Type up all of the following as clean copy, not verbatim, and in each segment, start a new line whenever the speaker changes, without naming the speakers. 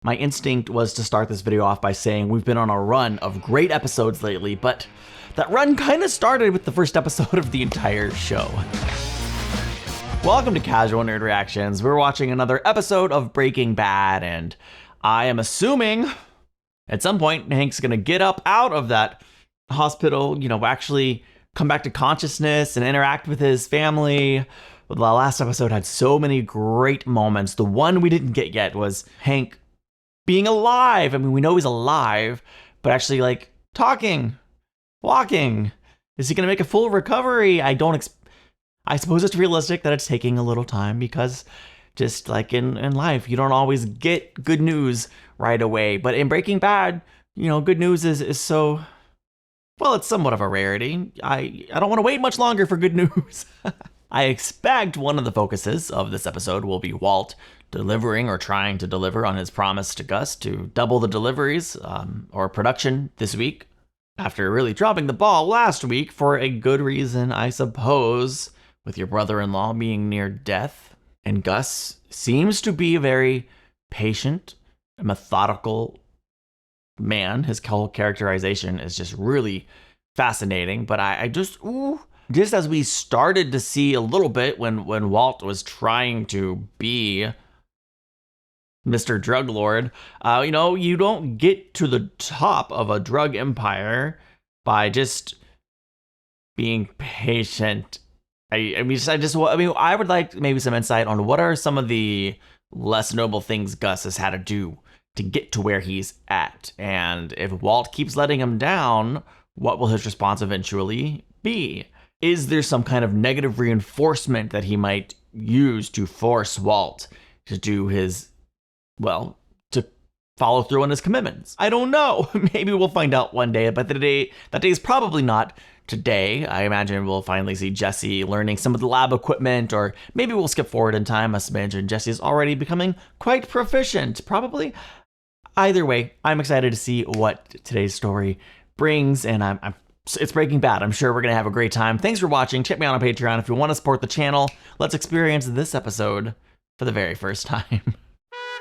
My instinct was to start this video off by saying we've been on a run of great episodes lately, but that run kind of started with the first episode of the entire show. Welcome to Casual Nerd Reactions. We're watching another episode of Breaking Bad, and I am assuming at some point Hank's gonna get up out of that hospital, actually come back to consciousness and interact with his family. The last episode had so many great moments. The one we didn't get yet was Hank being alive. I mean, we know he's alive, but actually talking, walking. Is he gonna make a full recovery? I suppose it's realistic that it's taking a little time because just like in life, you don't always get good news right away. But in Breaking Bad, good news is so, well, it's somewhat of a rarity. I don't want to wait much longer for good news. I expect one of the focuses of this episode will be Walt delivering or trying to deliver on his promise to Gus to double the deliveries or production this week after really dropping the ball last week for a good reason, I suppose, with your brother-in-law being near death. And Gus seems to be a very patient, methodical man. His whole characterization is just really fascinating, but I just as we started to see a little bit when Walt was trying to be Mr. Drug Lord, you don't get to the top of a drug empire by just being patient. I would like maybe some insight on what are some of the less noble things Gus has had to do to get to where he's at. And if Walt keeps letting him down, what will his response eventually be? Is there some kind of negative reinforcement that he might use to force Walt to do to follow through on his commitments? I don't know. Maybe we'll find out one day, but that day is probably not today. I imagine we'll finally see Jesse learning some of the lab equipment, or maybe we'll skip forward in time. I imagine Jesse is already becoming quite proficient, probably. Either way, I'm excited to see what today's story brings, and it's Breaking Bad. I'm sure we're going to have a great time. Thanks for watching. Check me out on Patreon if you want to support the channel. Let's experience this episode for the very first time.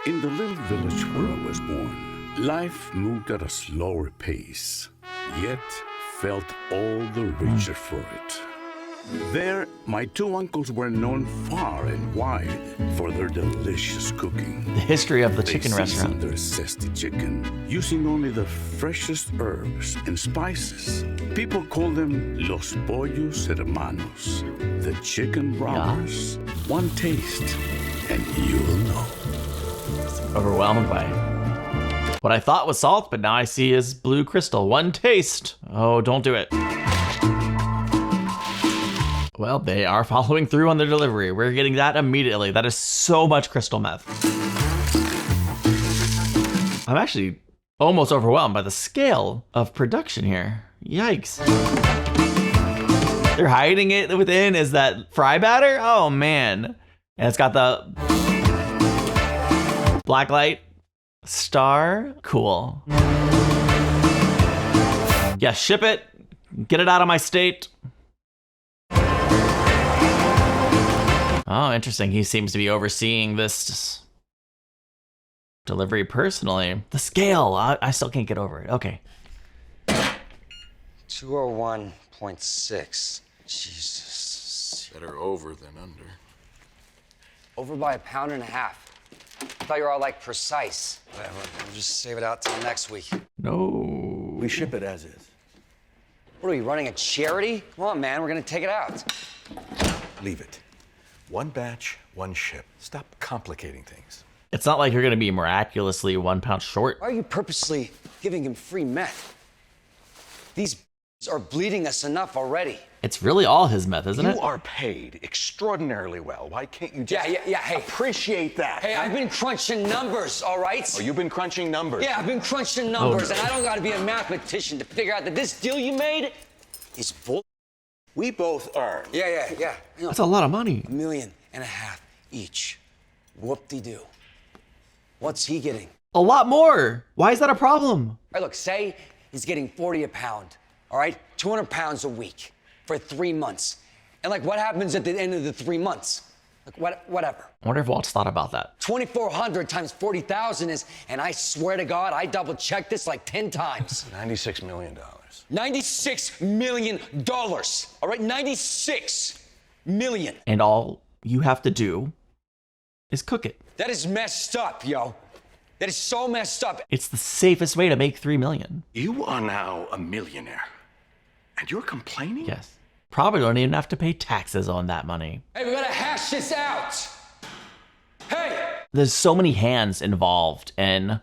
In the little village where I was born, life moved at a slower pace, yet felt all the richer for it. There, my two uncles were known far and wide for their delicious cooking.
The history of the chicken restaurant.
Their zesty chicken, using only the freshest herbs and spices. People call them Los Pollos Hermanos, the chicken robbers. Yeah. One taste, and you'll know.
Overwhelmed by what I thought was salt, but now I see is blue crystal. One taste. Oh, don't do it. Well, they are following through on their delivery. We're getting that immediately. That is so much crystal meth. I'm actually almost overwhelmed by the scale of production here. Yikes. They're hiding it within. Is that fry batter? Oh, man. And it's got the blacklight star. Cool. Yeah, ship it. Get it out of my state. Oh, interesting. He seems to be overseeing this delivery personally. The scale, I still can't get over it. Okay.
201.6. Jesus.
Better over than under.
Over by 1.5 pounds. I thought you were all precise. Whatever. We'll just save it out till next week.
No.
We ship it as is.
What are we, running a charity? Come on, man. We're gonna take it out.
Leave it. One batch, one ship. Stop complicating things.
It's not like you're going to be miraculously 1 pound short.
Why are you purposely giving him free meth? These are bleeding us enough already.
It's really all his meth, isn't it?
You are paid extraordinarily well. Why can't you just
hey.
appreciate that?
Hey, I've been crunching numbers, all right?
Oh, you've been crunching numbers?
Yeah, I've been crunching numbers, and I don't got to be a mathematician to figure out that this deal you made is bull.
We both earn.
Yeah.
That's a lot of money.
$1.5 million each. Whoop-de-doo. What's he getting?
A lot more. Why is that a problem?
All right, look, say he's getting 40 a pound, all right? 200 pounds a week for 3 months. And what happens at the end of the 3 months? Like, whatever.
I wonder if Walt's thought about that.
2,400 times 40,000 is, and I swear to God, I double-checked this like 10 times.
$96 million.
$96 million. All right, 96 million.
And all you have to do is cook it.
That is messed up, yo. That is so messed up.
It's the safest way to make $3 million.
You are now a millionaire. And you're complaining?
Yes. Probably don't even have to pay taxes on that money.
Hey, we gotta hash this out. Hey!
There's so many hands involved in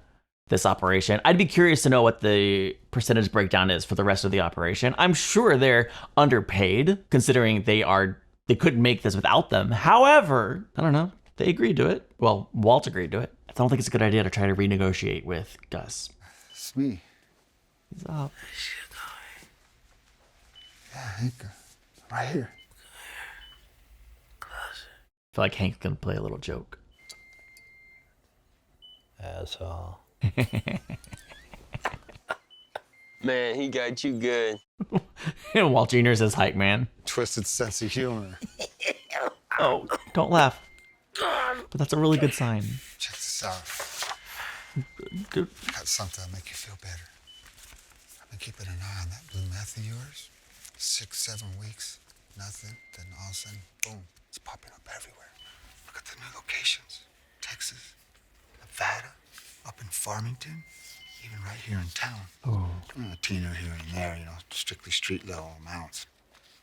this operation. I'd be curious to know what the percentage breakdown is for the rest of the operation. I'm sure they're underpaid, considering they couldn't make this without them. However, I don't know. They agreed to it. Well, Walt agreed to it. I don't think it's a good idea to try to renegotiate with Gus.
It's me.
What's up?
Yeah, Hank. Right here.
I feel like Hank's gonna play a little joke.
Asshole. Man, he got you good.
And Walt Jr. says, "Hike, man."
Twisted sense of humor.
Oh, don't laugh. But that's a really good sign.
Check this out.
Dude.
Got something to make you feel better. I've been keeping an eye on that blue meth of yours. 6, 7 weeks, nothing. Then all of a sudden, boom, it's popping up everywhere. Look at the new locations. Texas, Nevada, up in Farmington, even right here in town.
Oh.
A teeny here and there, strictly street level amounts.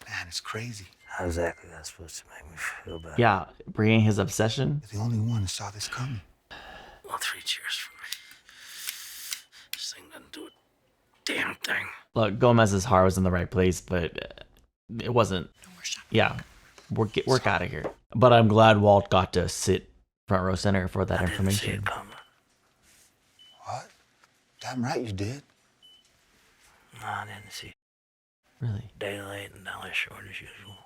Man, it's crazy.
How exactly that's supposed to make me feel better?
Yeah, bringing his obsession.
You're the only one who saw this coming.
Well, 3 cheers for me. This thing doesn't do a damn thing.
Look, Gomez's heart was in the right place, but it wasn't. Yeah, work out of here. But I'm glad Walt got to sit front row center for that
I didn't see
information.
it coming.
What? Damn right you did.
No, I didn't see it.
Really?
Day late and dollar short as usual.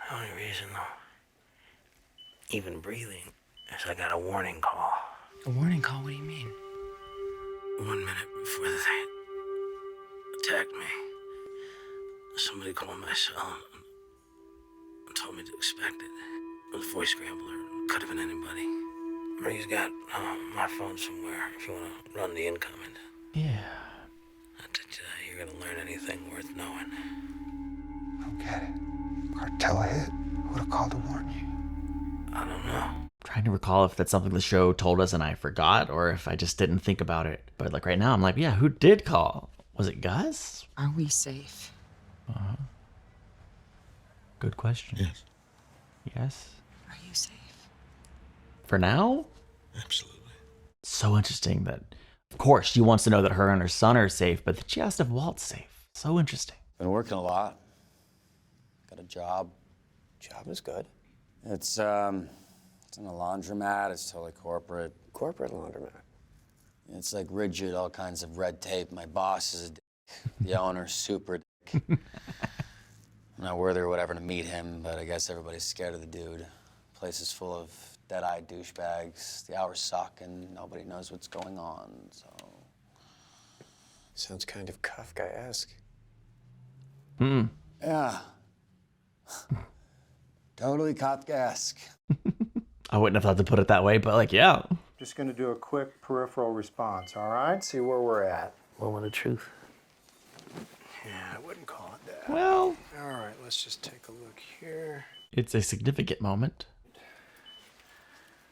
The only reason, though, even breathing, is I got a warning call.
A warning call? What do you mean?
1 minute before they attacked me, somebody called my cell and told me to expect it. It was a voice scrambler. Could have been anybody. Marie's got my phone somewhere if you want to run the incoming.
Yeah.
Not that you're going to learn anything worth knowing.
I don't get it. Cartel hit. Who would have called to warn you?
I don't know.
Trying to recall if that's something the show told us and I forgot, or if I just didn't think about it. But like right now, I'm like, yeah, who did call? Was it Gus?
Are we safe?
Good question.
Yes.
Yes.
Are you safe?
For now?
Absolutely.
So interesting that, of course, she wants to know that her and her son are safe, but that she asked if Walt's safe. So interesting.
Been working a lot. Got a job. Job is good. It's in a laundromat. It's totally corporate. Corporate laundromat. It's like rigid, all kinds of red tape. My boss is a dick. The owner's super dick. I'm not worthy or whatever to meet him, but I guess everybody's scared of the dude. Place is full of dead-eyed douchebags. The hours suck, and nobody knows what's going on, so...
Sounds kind of Kafkaesque.
Yeah. Totally Kafkaesque.
I wouldn't have thought to put it that way, but like, yeah.
Just going to do a quick peripheral response, all right? See where we're at.
Moment of truth.
Yeah, I wouldn't call it that.
Well,
All right, let's just take a look here.
it's a significant moment.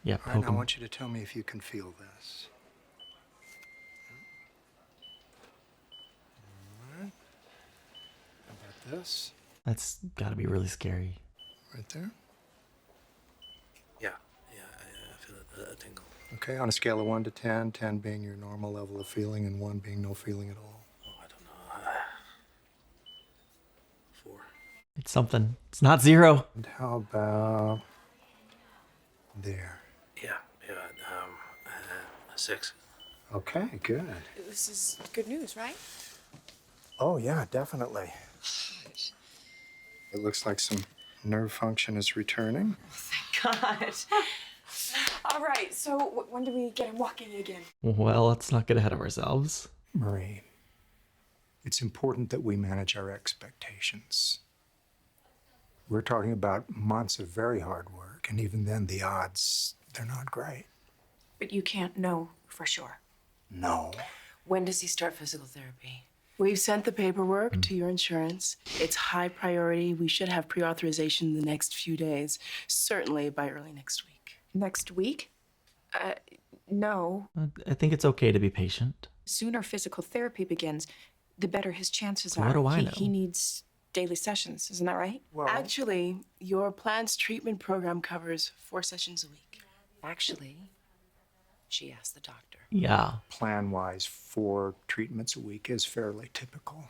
Yeah,
All right,
poke
now I
him.
want you to tell me if you can feel this. All right. How about this?
That's got to be really scary.
Right there.
Yeah, I feel a tingle.
Okay, on a scale of 1 to 10, 10 being your normal level of feeling and 1 being no feeling at all.
Oh, I don't know. 4.
It's something. It's not 0.
And how about there?
Yeah, 6.
Okay, good.
This is good news, right?
Oh, yeah, definitely. It looks like some nerve function is returning.
God. All right, so when do we get him walking again?
Well, let's not get ahead of ourselves.
Marie, it's important that we manage our expectations. We're talking about months of very hard work. work, and even then the odds, they're not great.
But you can't know for sure.
No.
When does he start physical therapy?
We've sent the paperwork to your insurance. It's high priority. We should have pre-authorization in the next few days, certainly by early next week.
Next week? No.
I think it's okay to be patient.
Sooner physical therapy begins, the better his chances
What
are.
do I know?
He needs daily sessions, isn't that right?
Well, actually, your plan's treatment program covers 4 sessions a week.
Actually, she asked the doctor.
Yeah.
Plan-wise, 4 treatments a week is fairly typical.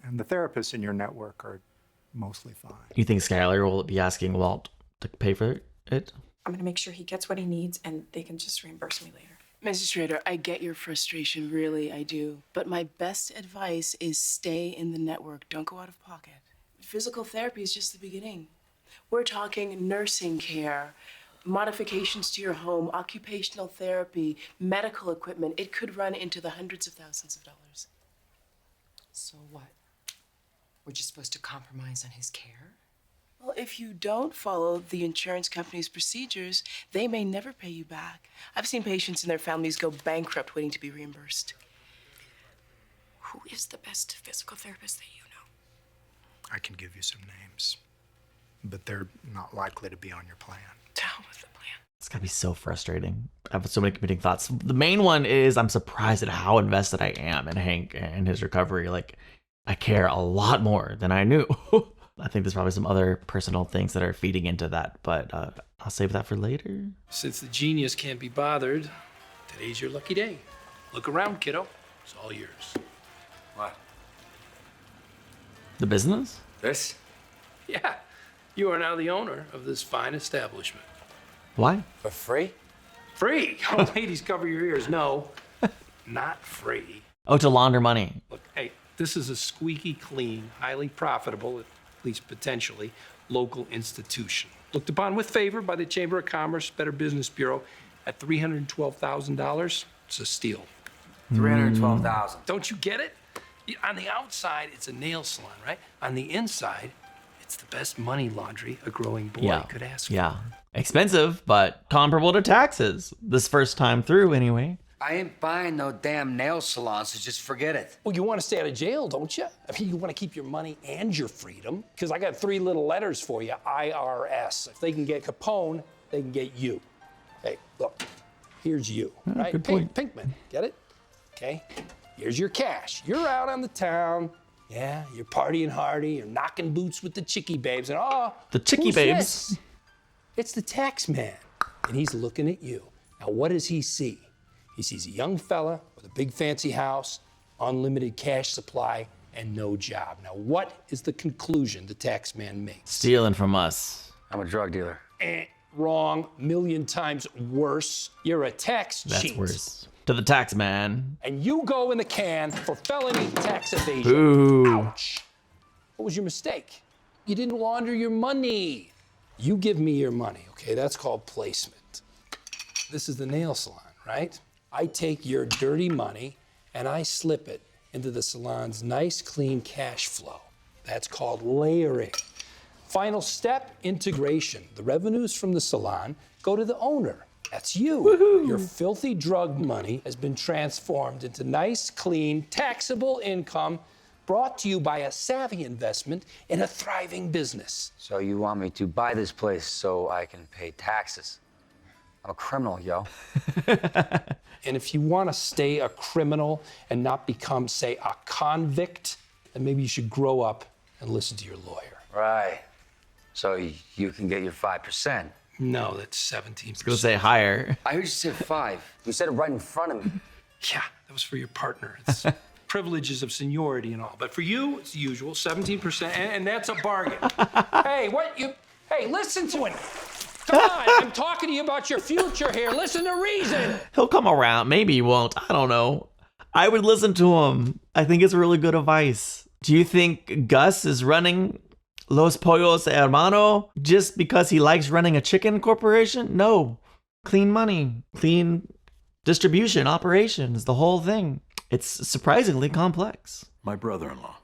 And the therapists in your network are mostly fine.
You think Skyler will be asking Walt to pay for it?
I'm gonna make sure he gets what he needs and they can just reimburse me later.
Mrs. Schrader, I get your frustration, really, I do. But my best advice is stay in the network. Don't go out of pocket. Physical therapy is just the beginning. We're talking nursing care, modifications to your home, occupational therapy, medical equipment. It could run into the hundreds of thousands of dollars.
So what? We're just supposed to compromise on his care?
Well, if you don't follow the insurance company's procedures, they may never pay you back. I've seen patients and their families go bankrupt waiting to be reimbursed.
Who is the best physical therapist that you know?
I can give you some names, but they're not likely to be on your plan.
Down with the plan.
It's gotta be so frustrating. I have so many competing thoughts. The main one is I'm surprised at how invested I am in Hank and his recovery. Like, I care a lot more than I knew. I think there's probably some other personal things that are feeding into that, but I'll save that for later.
Since the genius can't be bothered, today's your lucky day. Look around, kiddo. It's all yours.
What?
The business?
This?
Yeah, you are now the owner of this fine establishment.
Why?
For free?
Free? Oh, ladies, cover your ears. No, not free.
Oh, to launder money.
Look, hey, this is a squeaky clean, highly profitable, at least potentially, local institution. Looked upon with favor by the Chamber of Commerce, Better Business Bureau. At $312,000, it's a steal.
$312,000.
Don't you get it? On the outside, it's a nail salon, right? On the inside, it's the best money laundry a growing boy could ask for.
Yeah. Expensive, but comparable to taxes. This first time through, anyway.
I ain't buying no damn nail salon, so just forget it.
Well, you want to stay out of jail, don't you? I mean, you want to keep your money and your freedom. Because I got 3 little letters for you, IRS. If they can get Capone, they can get you. Hey, look, here's you, right?
Good point.
Pinkman, get it? Okay, here's your cash. You're out on the town. Yeah, you're partying hardy. You're knocking boots with the chickie babes. And
the chickie
who's
babes.
this? It's the tax man. And he's looking at you. Now, what does he see? He sees a young fella with a big fancy house, unlimited cash supply, and no job. Now, what is the conclusion the tax man makes?
Stealing from us.
I'm a drug dealer.
Wrong. 1,000,000 times worse. You're a tax cheat.
That's worse. To the tax man.
And you go in the can for felony tax evasion.
Ooh.
Ouch. What was your mistake? You didn't launder your money. You give me your money, okay? That's called placement. This is the nail salon, right? I take your dirty money and I slip it into the salon's nice, clean cash flow. That's called layering. Final step, integration. The revenues from the salon go to the owner. That's you. Woo-hoo. Your filthy drug money has been transformed into nice, clean, taxable income brought to you by a savvy investment in a thriving business.
So you want me to buy this place so I can pay taxes? I'm a criminal, yo.
And if you want to stay a criminal and not become, say, a convict, then maybe you should grow up and listen to your lawyer.
Right. So you can get your 5%.
No, that's 17%.
I was gonna say higher.
I heard you say 5. You said it right in front of me.
Yeah, that was for your partner. It's privileges of seniority and all. But for you, it's the usual, 17%, and that's a bargain. Hey, listen to it. Come on, I'm talking to you about your future here. Listen to reason.
He'll come around. Maybe he won't. I don't know. I would listen to him. I think it's really good advice. Do you think Gus is running Los Pollos Hermano just because he likes running a chicken corporation? No. Clean money, clean distribution, operations, the whole thing. It's surprisingly complex.
My brother-in-law,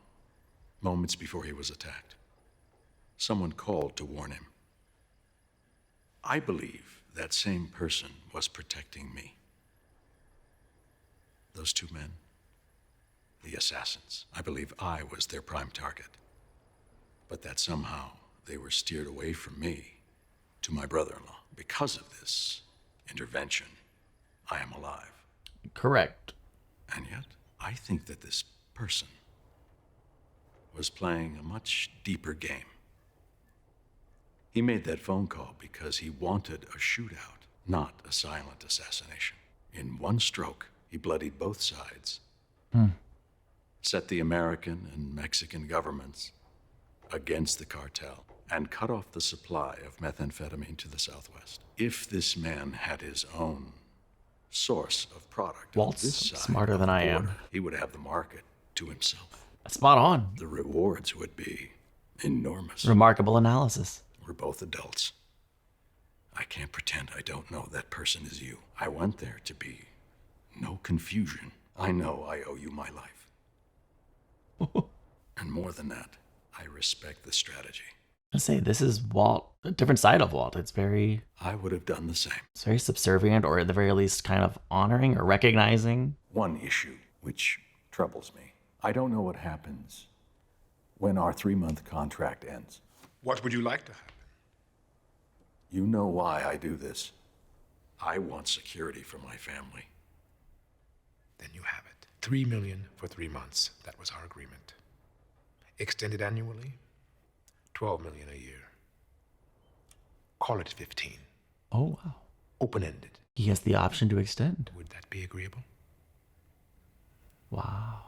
moments before he was attacked, someone called to warn him. I believe that same person was protecting me. Those two men, the assassins, I believe I was their prime target. But that somehow they were steered away from me to my brother-in-law. Because of this intervention, I am alive.
Correct.
And yet, I think that this person was playing a much deeper game. He made that phone call because he wanted a shootout, not a silent assassination. In one stroke, he bloodied both sides, set the American and Mexican governments against the cartel, and cut off the supply of methamphetamine to the Southwest. If this man had his own source of product
Walt's
on this side
smarter
of
than
the
I am.
border, he would have the market to himself.
Spot on.
The rewards would be enormous.
Remarkable analysis.
We're both adults. I can't pretend I don't know that person is you. I went there to be no confusion. I know I owe you my life. And more than that, I respect the strategy.
I say this is Walt, a different side of Walt. It's very,
I would have done the same.
it's very subservient, or at the very least kind of honoring or recognizing.
One issue which troubles me. I don't know what happens when our 3-month contract ends.
What would you like to happen?
You know why I do this. I want security for my family.
Then you have it. $3 million for 3 months. That was our agreement. Extended annually, $12 million a year. Call it 15.
Oh, wow.
Open-ended.
He has the option to extend.
Would that be agreeable?
Wow.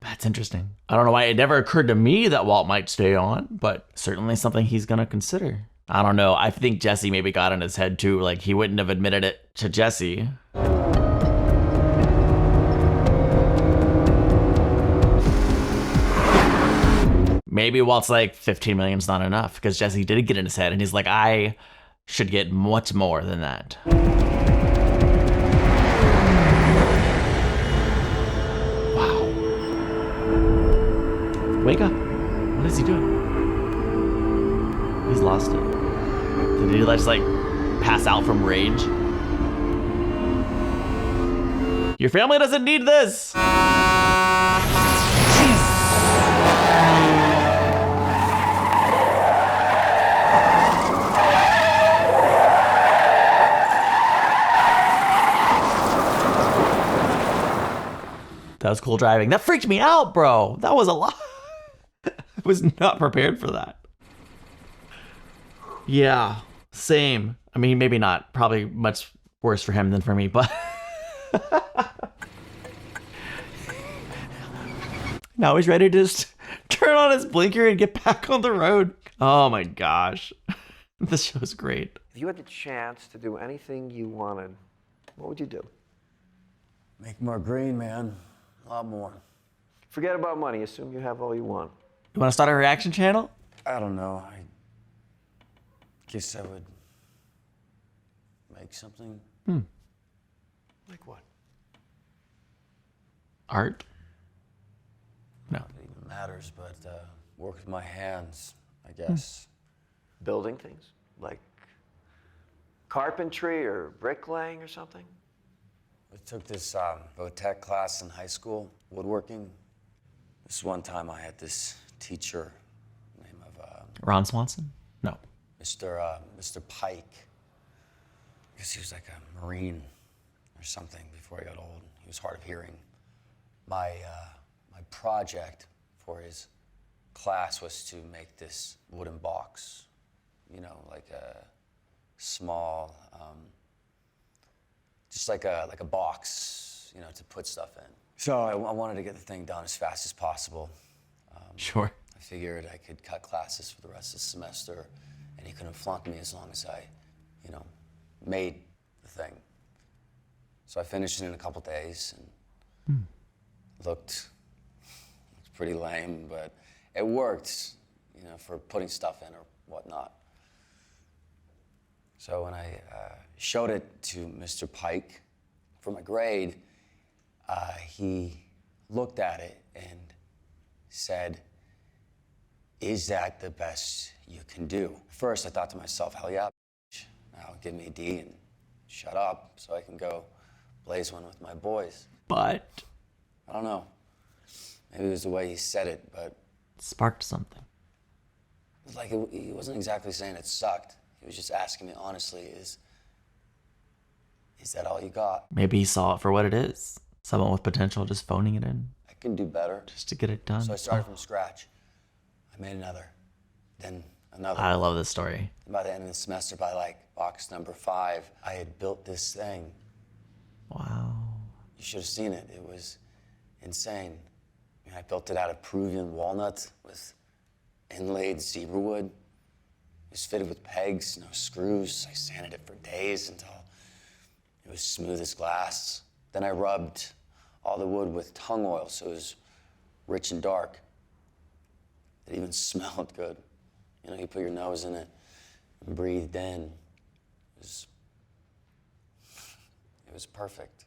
That's interesting. I don't know why it never occurred to me that Walt might stay on, but certainly something he's going to consider. I don't know. I think Jesse maybe got in his head too. Like he wouldn't have admitted it to Jesse. Maybe Walt's like 15 million's not enough because Jesse did get in his head and he's like, I should get much more than that. Wow. Wake up. What is he doing? He's lost it. Did he just like pass out from rage? Your family doesn't need this. That was cool driving. That freaked me out, bro. That was a lot. I was not prepared for that. Yeah, same. I mean, maybe not. Probably much worse for him than for me, but... Now he's ready to just turn on his blinker and get back on the road. Oh my gosh. This show's great.
If you had the chance to do anything you wanted, what would you do?
Make more green, man. A lot more.
Forget about money. Assume you have all you want.
You want to start a reaction channel?
I don't know. I guess I would make something.
Like what?
Art? No.
Not that it even matters, but work with my hands, I guess.
Building things? Like carpentry or bricklaying or something?
I took this tech class in high school, woodworking. This one time I had this teacher, name of
Ron Swanson? No.
Mr. Pike. I guess he was like a Marine or something before he got old. He was hard of hearing. My project for his class was to make this wooden box, you know, like a small, just like a box, you know, to put stuff in. So I wanted to get the thing done as fast as possible.
Sure.
I figured I could cut classes for the rest of the semester, and he couldn't flunk me as long as I, you know, made the thing. So I finished it in a couple days, and looked pretty lame, but it worked, you know, for putting stuff in or whatnot. So when I showed it to Mr. Pike for my grade, he looked at it and said,
is that the best you can do? First, I thought to myself, hell yeah, now give me a D and shut up so I can go blaze one with my boys.
But
I don't know. Maybe it was the way he said it, but
sparked something.
it was like he wasn't exactly saying it sucked. He was just asking me honestly, is that all you got?
Maybe he saw it for what it is. Someone with potential just phoning it in.
I can do better.
Just to get it done.
So I started from scratch. I made another, then another.
I love this story.
And by the end of the semester, by like box number 5, I had built this thing.
Wow.
You should have seen it. It was insane. I mean, I built it out of Peruvian walnut with inlaid zebra wood. It was fitted with pegs, no screws. I sanded it for days until it was smooth as glass. Then I rubbed all the wood with tung oil so it was rich and dark. It even smelled good. You know, you put your nose in it and breathed in. It was perfect.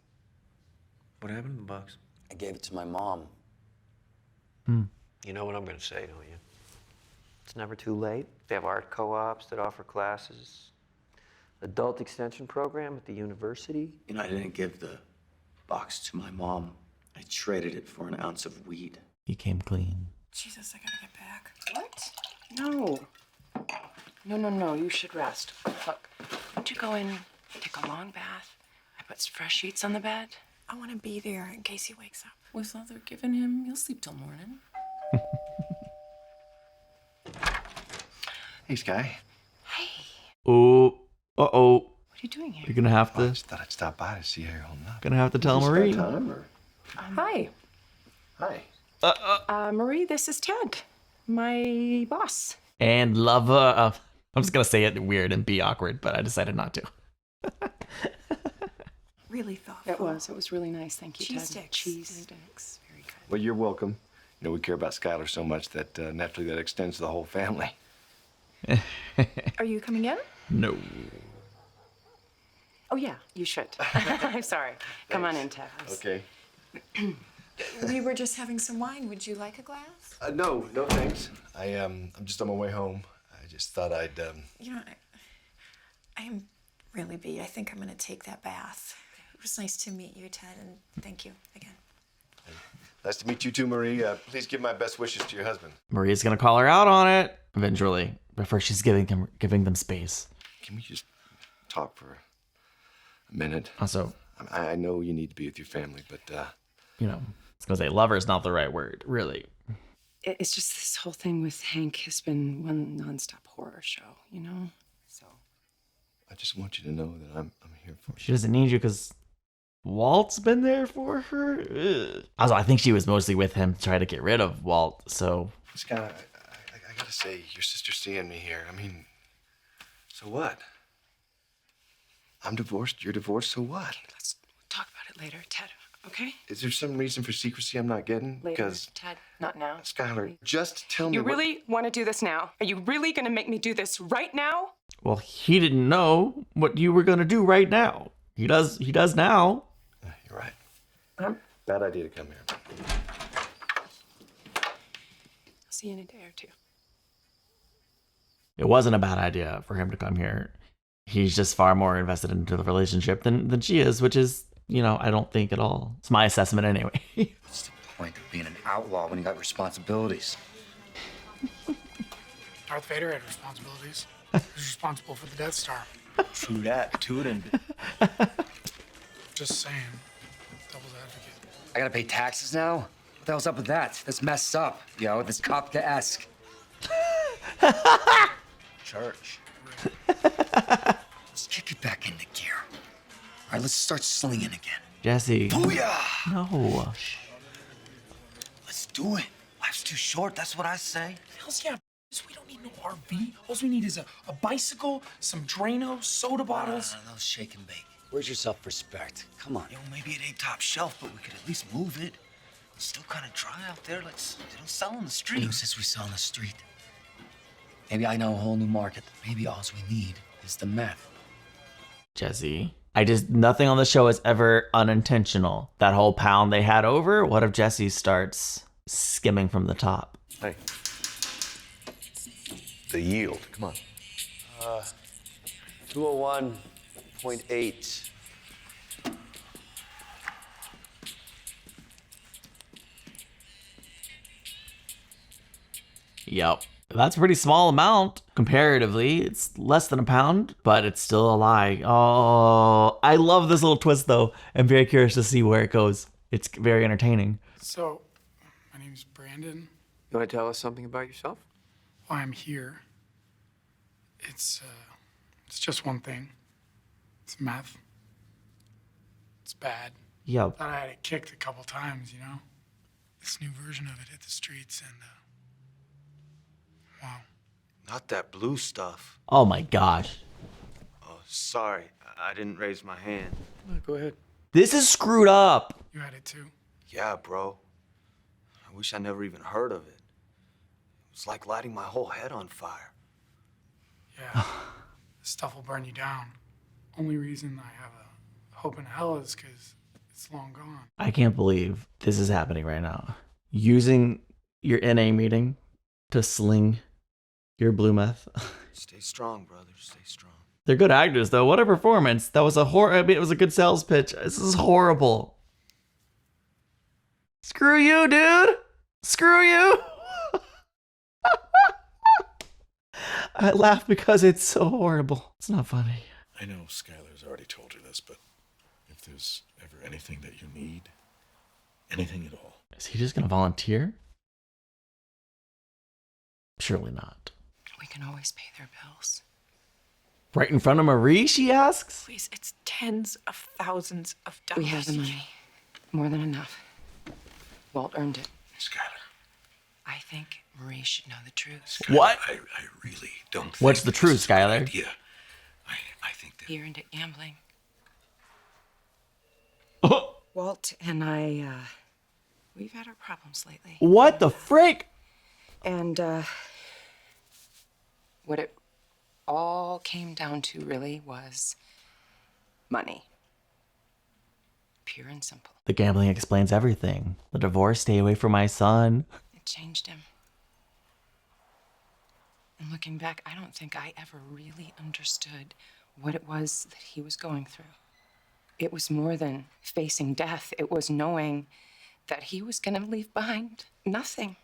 What happened to the box?
I gave it to my mom.
You know what I'm going to say, don't you? It's never too late. They have art co-ops that offer classes. Adult extension program at the university.
You know, I didn't give the box to my mom. I traded it for an ounce of weed.
He came clean.
Jesus, I gotta get back. What? No. No, you should rest. Look, why don't you go in, take a long bath? I put some fresh sheets on the bed.
I want to be there in case he wakes up.
With all they're giving him, you'll sleep till morning.
Hey, Sky.
Oh, uh-oh.
What are you doing here?
You're gonna have
I
to.
just thought I'd stop by to see how you're holding up.
Gonna have to tell
Is this
Marie.
about time, or-
Hi.
Hi.
Marie, this is Ted, my boss.
And lover. I'm just gonna say it weird and be awkward, but I decided not to.
Really thoughtful.
It was really nice. Thank you,
Cheese
Ted.
sticks.
Cheese sticks. Very good.
Well, you're welcome. You know, we care about Skyler so much that naturally that extends to the whole family.
Are you coming in?
No.
Oh, yeah, you should. I'm sorry. Come on in, Ted.
Okay.
We were just having some wine. Would you like a glass?
No, thanks. I'm just on my way home. I just thought I'd.
You know, I am really beat. I think I'm going to take that bath. It was nice to meet you, Ted, and thank you again.
Nice to meet you too, Marie. Please give my best wishes to your husband.
Maria's gonna call her out on it eventually, but first she's giving them space.
Can we just talk for a minute?
Also,
I know you need to be with your family, but
you know, I was gonna say lover is not the right word, really.
It's just this whole thing with Hank has been one nonstop horror show, you know? So.
I just want you to know that I'm here for you.
She doesn't need you because Walt's been there for her. Ugh. Also, I think she was mostly with him to try to get rid of Walt. So,
Scott, I gotta say, your sister's seeing me here. I mean, so what? I'm divorced. You're divorced. So what?
Let's talk about it later, Ted. Okay?
Is there some reason for secrecy I'm not getting?
Later,
Because
Ted. Not now.
Skyler, just tell me.
You
what-
really want to do this now? Are you really going to make me do this right now?
well, he didn't know what you were gonna do right now. He does now.
You're right. Bad idea to come here.
I'll see you in a day or two.
It wasn't a bad idea for him to come here. He's just far more invested into the relationship than she is, which is, you know, I don't think at all. It's my assessment anyway.
What's the point of being an outlaw when you got responsibilities?
Darth Vader had responsibilities. He was responsible for the Death Star.
True that, Tootin'.
Just saying. Devil's advocate.
I gotta pay taxes now? What the hell's up with that? That's messed up, yo. That's Kafkaesque. Church. Let's kick it back into gear. All right, let's start slinging again.
Jesse.
Booyah!
No.
Let's do it. Life's too short, that's what I say.
Hells yeah, we don't need no RV. All we need is a bicycle, some Drano, soda bottles.
No, shake and bake. Where's your self-respect? Come on.
Yo, maybe it ain't top shelf, but we could at least move it. It's still kind of dry out there. They don't sell on the street.
Who says we sell on the street? Maybe I know a whole new market. Maybe all we need is the meth.
Jesse. Nothing on the show is ever unintentional. That whole pound they had over, what if Jesse starts skimming from the top?
Hey. The yield, come on.
201.8.
Yep. That's a pretty small amount comparatively. It's less than a pound, but it's still a lie. Oh, I love this little twist though. I'm very curious to see where it goes. It's very entertaining.
So, my name's Brandon.
You want to tell us something about yourself?
Why I'm here. It's just one thing. It's meth. It's bad.
Yep.
Thought I had it kicked a couple times, you know? This new version of it hit the streets and, wow.
Not that blue stuff.
Oh my gosh.
Oh, sorry. I didn't raise my hand.
Go ahead.
This is screwed up.
You had it too?
Yeah, bro. I wish I never even heard of it. It's like lighting my whole head on fire.
Yeah. This stuff will burn you down. Only reason I have a hope in hell is because it's long gone.
I can't believe this is happening right now. Using your NA meeting to sling your blue meth.
Stay strong, brother. Stay strong.
They're good actors though. What a performance. That was a it was a good sales pitch. This is horrible. Screw you, dude. Screw you. I laugh because it's so horrible. It's not funny.
I know Skyler's already told you this, but if there's ever anything that you need, anything at all.
Is he just gonna volunteer? Surely not.
We can always pay their bills.
Right in front of Marie, she asks?
Please, it's tens of thousands of dollars.
We have the money. More than enough. Walt earned it.
Skyler.
I think Marie should know the truth.
Skyler,
What?
I really don't think
What's the
this
truth,
is a good
Skyler?
idea. I think that...
He earned it gambling.
Oh.
Walt and I, we've had our problems lately.
What the frick?
And, what it all came down to really was money. Pure and simple.
The gambling explains everything. The divorce, stay away from my son.
It changed him. And looking back, I don't think I ever really understood what it was that he was going through. It was more than facing death. It was knowing that he was going to leave behind nothing.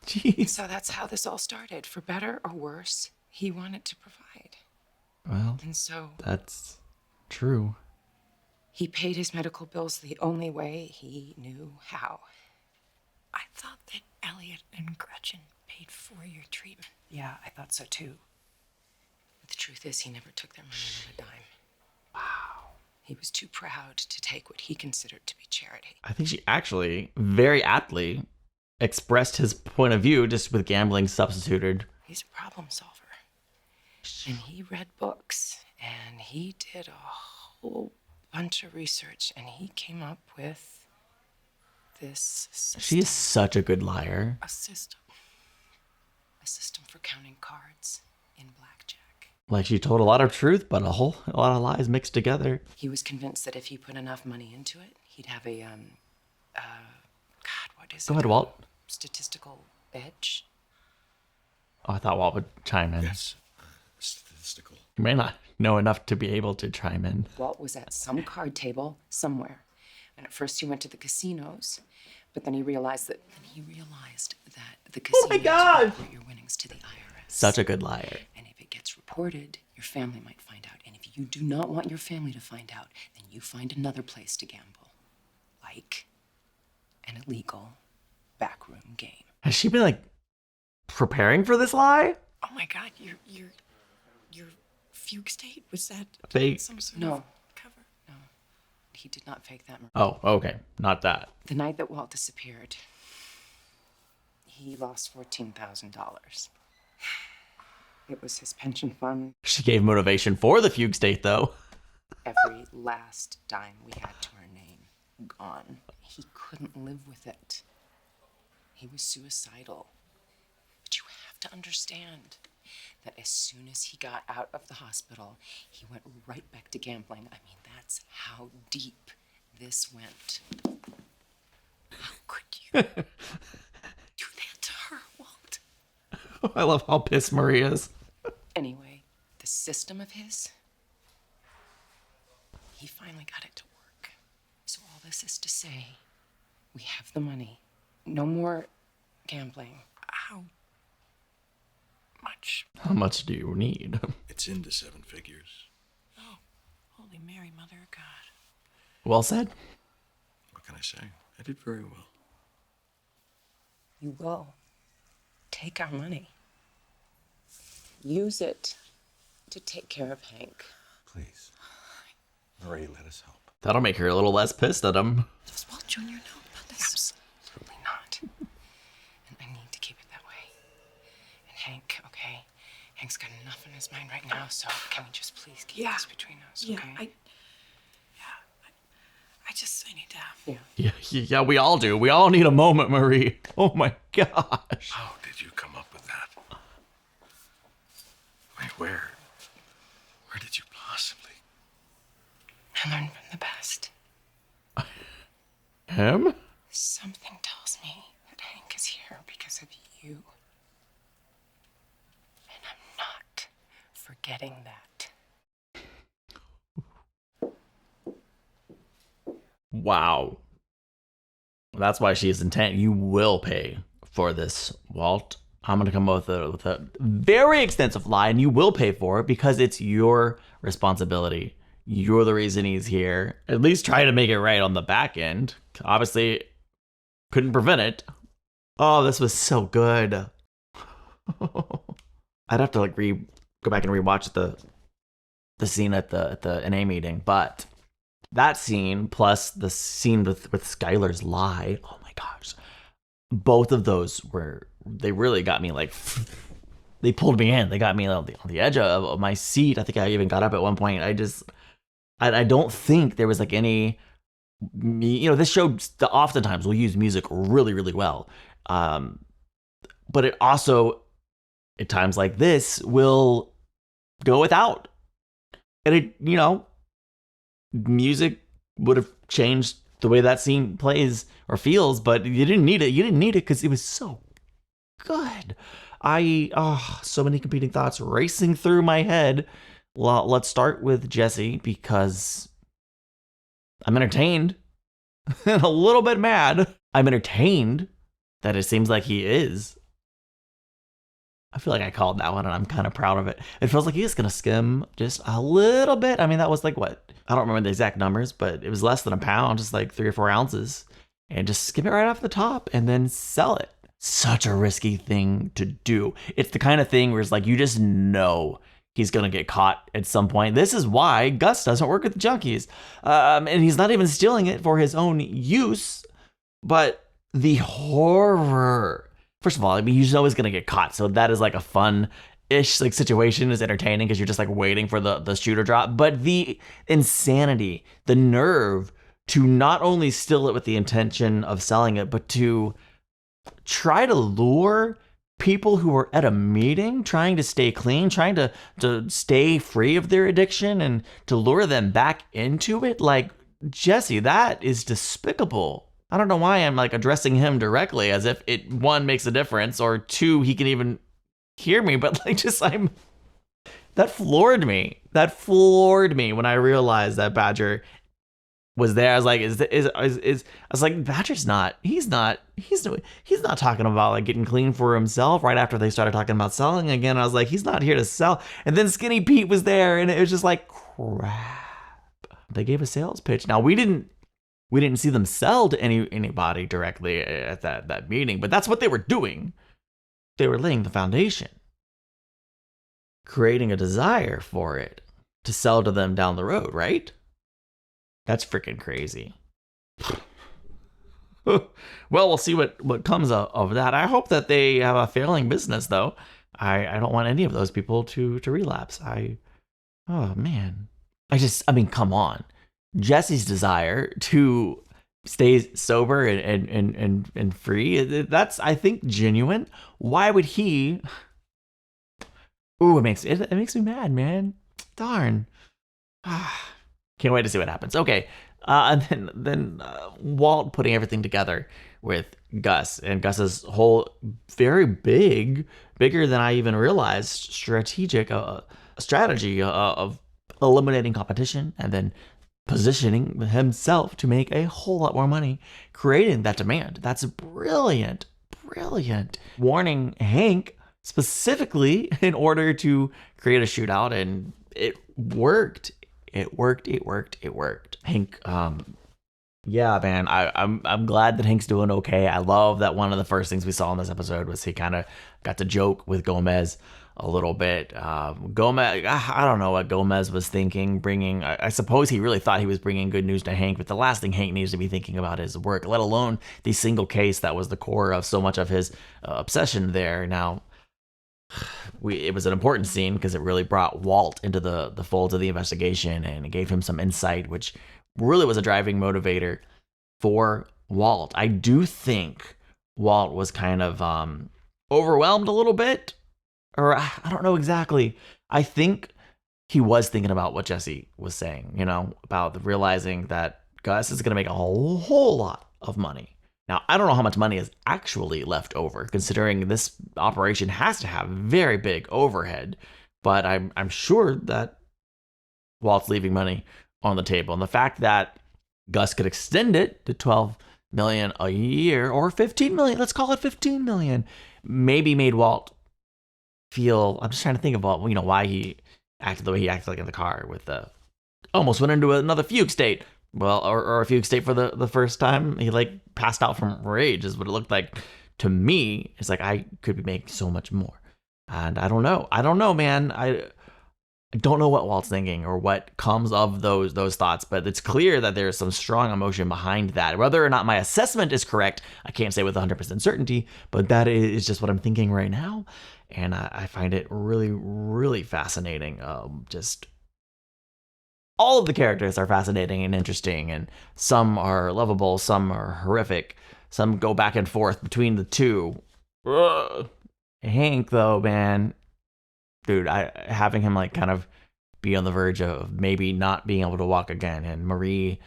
Jeez.
So that's how this all started. For better or worse, he wanted to provide.
Well,
And so
that's true.
he paid his medical bills the only way he knew how.
I thought that Elliot and Gretchen paid for your treatment.
Yeah, I thought so too. But the truth is, he never took their money on a dime. Wow. He was too proud to take what he considered to be charity.
I think she actually very aptly expressed his point of view just with gambling substituted.
He's a problem solver. And he read books, and he did a whole bunch of research, and he came up with this system.
She is such a good liar.
A system. A system for counting cards in blackjack.
Like she told a lot of truth, but a lot of lies mixed together.
He was convinced that if he put enough money into it, he'd have a, God, what is it?
Go ahead, Walt.
Statistical edge.
Oh, I thought Walt would chime in.
Yes, statistical.
You may not know enough to be able to chime in.
Walt was at some card table somewhere. And at first he went to the casinos, but then he realized that the casinos report your winnings to the IRS.
Such a good liar.
And if it gets reported, your family might find out. And if you do not want your family to find out, then you find another place to gamble. Like an illegal backroom game.
Has she been like preparing for this lie?
Oh my God, your fugue state, was that
Fake.
some sort
No.
of cover?
No, he did not fake that.
Oh, okay. Not that.
The night that Walt disappeared, he lost $14,000. It was his pension fund.
She gave motivation for the fugue state, though.
Every last dime we had to our name, gone. He couldn't live with it. He was suicidal. But you have to understand that as soon as he got out of the hospital, he went right back to gambling. I mean, that's how deep this went.
How could you do that to her, Walt?
I love how pissed Marie is.
Anyway, the system of his, he finally got it to work. So all this is to say, we have the money. No more gambling.
How much?
How much do you need?
It's into 7 figures.
Oh, Holy Mary, Mother of God.
Well said.
What can I say? I did very well.
You will take our money. Use it to take care of Hank.
Please. Marie, let us help.
That'll make her a little less pissed at him.
Does Walt Jr. know about this? Absolutely not. And I need to keep it that way. And Hank, okay? Hank's got enough in his mind right now, so can we just please keep this between us, okay?
I need to.
Yeah, we all do. We all need a moment, Marie. Oh my gosh.
How did you come up with that? Wait, where did you possibly?
I learned from the best.
Him?
Something tells me that Hank is here because of you. And I'm not forgetting that.
Wow. That's why she's intent. You will pay for this, Walt. I'm going to come up with a very extensive lie, and you will pay for it because it's your responsibility. You're the reason he's here. At least try to make it right on the back end. Obviously, couldn't prevent it. Oh, this was so good. I'd have to go back and rewatch the scene at the NA meeting, but that scene plus the scene with Skyler's lie, oh my gosh, both of those they really got me they pulled me in. They got me on the edge of my seat. I think I even got up at one point. I don't think there was any, this show oftentimes will use music really, really well. But it also, at times like this, will go without. And music would have changed the way that scene plays or feels, but you didn't need it. You didn't need it because it was so good. So many competing thoughts racing through my head. Well, let's start with Jesse because I'm entertained and a little bit mad. I'm entertained that it seems like he is. I feel like I called that one and I'm kind of proud of it. It feels like he's going to skim just a little bit. I mean, that was what? I don't remember the exact numbers, but it was less than a pound, just 3 or 4 ounces. And just skim it right off the top and then sell it. Such a risky thing to do. It's the kind of thing where it's you just know he's going to get caught at some point. This is why Gus doesn't work with the junkies. And he's not even stealing it for his own use, but the horror. First of all, you know he's going to get caught. So that is a fun-ish situation, is entertaining because you're just waiting for the shooter drop. But the insanity, the nerve to not only steal it with the intention of selling it, but to try to lure people who are at a meeting, trying to stay clean, trying to stay free of their addiction and to lure them back into it. Jesse, that is despicable. I don't know why I'm addressing him directly as if it, 1, makes a difference, or 2, he can even hear me, but that floored me. That floored me when I realized that Badger was there. I was like, Badger's not talking about talking clean for himself right after they started talking about selling again. I was like, he's not here to sell. And then Skinny Pete was there and it was just crap. They gave a sales pitch. Now we didn't see them sell to anybody directly at that meeting, but that's what they were doing. They were laying the foundation, creating a desire for it to sell to them down the road, right? That's freaking crazy. Well, we'll see what comes of that. I hope that they have a failing business, though. I don't want any of those people to relapse. Oh, man. Come on. Jesse's desire to stay sober and free, that's, I think, genuine. Why would he? Ooh, it makes me mad, man. Darn. Can't wait to see what happens. Okay, and then Walt putting everything together with Gus, and Gus's whole very bigger than I even realized strategic strategy of eliminating competition and then positioning himself to make a whole lot more money, creating that demand. That's brilliant. Warning Hank specifically in order to create a shootout, and it worked. It worked. Hank, yeah, man, I'm glad that Hank's doing okay. I love that one of the first things we saw in this episode was he kind of got to joke with Gomez a little bit. Gomez, I don't know what Gomez was thinking, I suppose he really thought he was bringing good news to Hank, but the last thing Hank needs to be thinking about is work, let alone the single case that was the core of so much of his obsession there. Now, it was an important scene because it really brought Walt into the fold of the investigation, and it gave him some insight, which really was a driving motivator for Walt. I do think Walt was kind of overwhelmed a little bit, or I don't know exactly. I think he was thinking about what Jesse was saying, about realizing that Gus is going to make a whole lot of money. Now, I don't know how much money is actually left over, considering this operation has to have very big overhead, but I'm sure that Walt's leaving money on the table. And the fact that Gus could extend it to $12 million a year, or $15 million, let's call it $15 million, maybe made Walt feel, I'm just trying to think about, why he acted the way he acted, like in the car with almost went into another fugue state. Well, or a fugue state for the first time. He passed out from rage is what it looked like to me. It's like, I could be making so much more. And I don't know, man. I don't know what Walt's thinking or what comes of those thoughts, but it's clear that there's some strong emotion behind that. Whether or not my assessment is correct, I can't say with 100% certainty, but that is just what I'm thinking right now. And I find it really, really fascinating. Just all of the characters are fascinating and interesting, and some are lovable, some are horrific, some go back and forth between the two. Ugh. Hank, though, man, dude, having him kind of be on the verge of maybe not being able to walk again, and Marie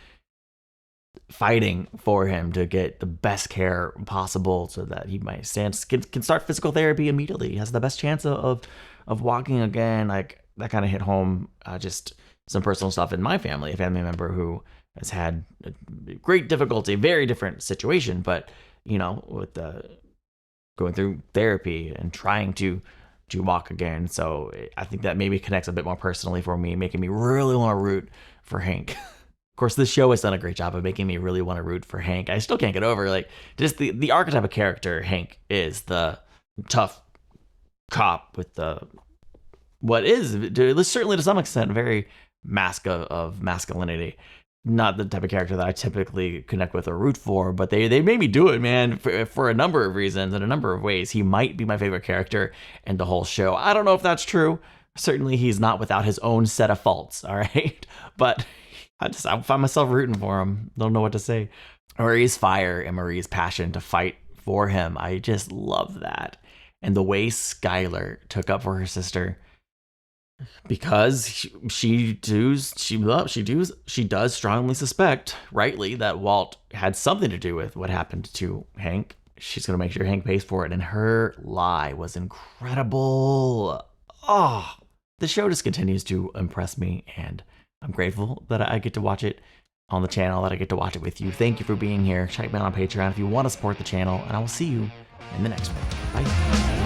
fighting for him to get the best care possible so that he might can start physical therapy immediately. He has the best chance of walking again. That kind of hit home. Just some personal stuff in my family, a family member who has had great difficulty, very different situation, but with going through therapy and trying to walk again. So I think that maybe connects a bit more personally for me, making me really want to root for Hank. Of course, this show has done a great job of making me really want to root for Hank. I still can't get over just the archetype of character Hank is, the tough cop with what is certainly to some extent very mask of masculinity. Not the type of character that I typically connect with or root for, but they made me do it, man, for a number of reasons, in a number of ways. He might be my favorite character in the whole show. I don't know if that's true. Certainly he's not without his own set of faults, all right? But I find myself rooting for him. Don't know what to say. Marie's fire and Marie's passion to fight for him, I just love that. And the way Skyler took up for her sister, because she does strongly suspect, rightly, that Walt had something to do with what happened to Hank. She's going to make sure Hank pays for it, and her lie was incredible. Oh, the show just continues to impress me, and I'm grateful that I get to watch it on the channel, that I get to watch it with you. Thank you for being here. Check me out on Patreon if you want to support the channel, and I will see you in the next one. Bye.